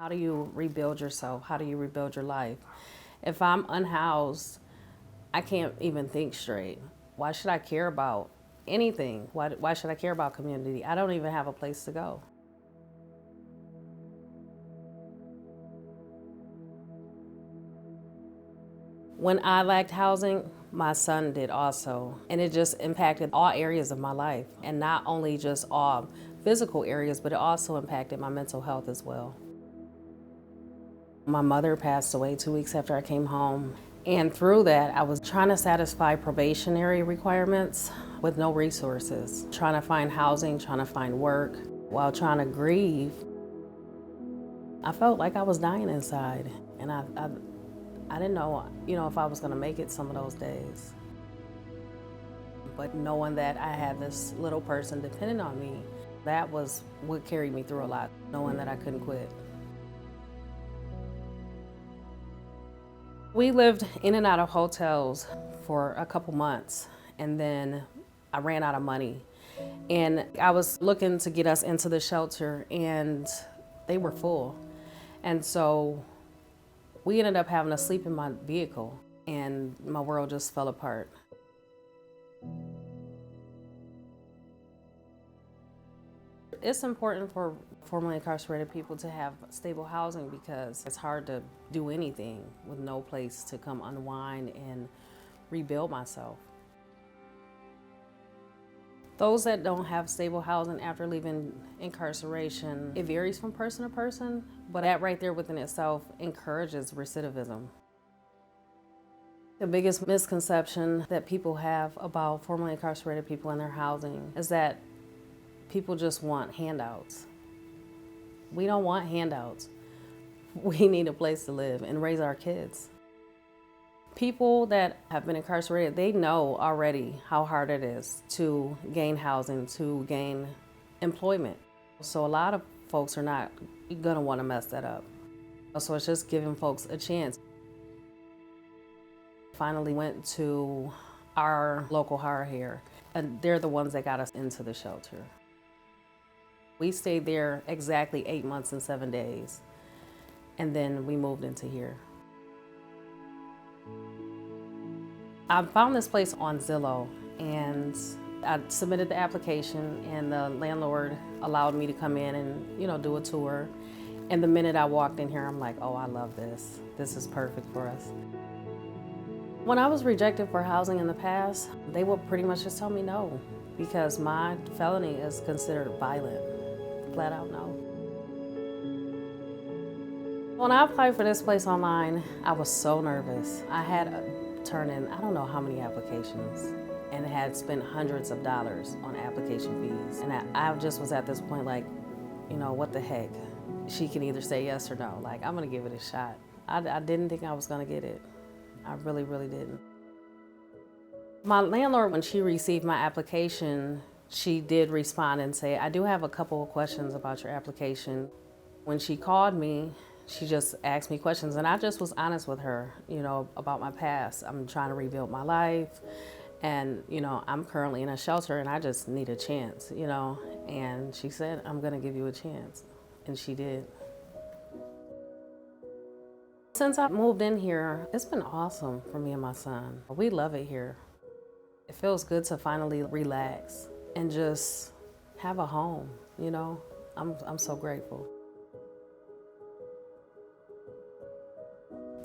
How do you rebuild yourself? How do you rebuild your life? If I'm unhoused, I can't even think straight. Why should I care about anything? Why should I care about community? I don't even have a place to go. When I lacked housing, my son did also. And it just impacted all areas of my life. And not only just all physical areas, but it also impacted my mental health as well. My mother passed away 2 weeks after I came home. And through that, I was trying to satisfy probationary requirements with no resources, trying to find housing, trying to find work, while trying to grieve. I felt like I was dying inside, and I didn't know, if I was gonna make it some of those days. But knowing that I had this little person dependent on me, that was what carried me through a lot, knowing that I couldn't quit. We lived in and out of hotels for a couple months, and then I ran out of money. And I was looking to get us into the shelter, and they were full. And so we ended up having to sleep in my vehicle, and my world just fell apart. It's important for formerly incarcerated people to have stable housing because it's hard to do anything with no place to come unwind and rebuild myself. Those that don't have stable housing after leaving incarceration, it varies from person to person, but that right there within itself encourages recidivism. The biggest misconception that people have about formerly incarcerated people and their housing is that people just want handouts. We don't want handouts. We need a place to live and raise our kids. People that have been incarcerated, they know already how hard it is to gain housing, to gain employment. So a lot of folks are not gonna wanna mess that up. So it's just giving folks a chance. Finally went to our local hire here, and they're the ones that got us into the shelter. We stayed there exactly 8 months and 7 days, and then we moved into here. I found this place on Zillow, and I submitted the application, and the landlord allowed me to come in and, do a tour. And the minute I walked in here, I'm like, oh, I love this. This is perfect for us. When I was rejected for housing in the past, they would pretty much just tell me no, because my felony is considered violent. Flat out no. When I applied for this place online, I was so nervous. I had turned in, I don't know how many applications, and had spent hundreds of dollars on application fees. And I just was at this point like, what the heck? She can either say yes or no. Like, I'm gonna give it a shot. I didn't think I was gonna get it. I really, really didn't. My landlord, when she received my application, she did respond and say, I do have a couple of questions about your application. When she called me, she just asked me questions, and I just was honest with her, about my past. I'm trying to rebuild my life, and, I'm currently in a shelter, and I just need a chance, And she said, I'm gonna give you a chance, and she did. Since I moved in here, it's been awesome for me and my son. We love it here. It feels good to finally relax and just have a home, I'm so grateful.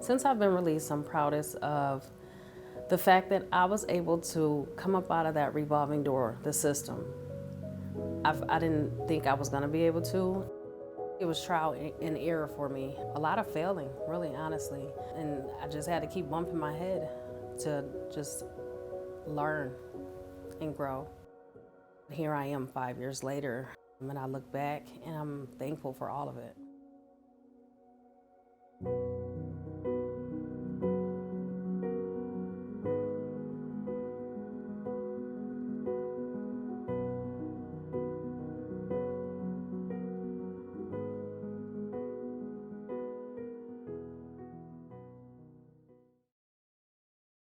Since I've been released, I'm proudest of the fact that I was able to come up out of that revolving door, the system. I didn't think I was gonna be able to. It was trial and error for me. A lot of failing, really, honestly. And I just had to keep bumping my head to just learn and grow. Here I am 5 years later, and I look back and I'm thankful for all of it.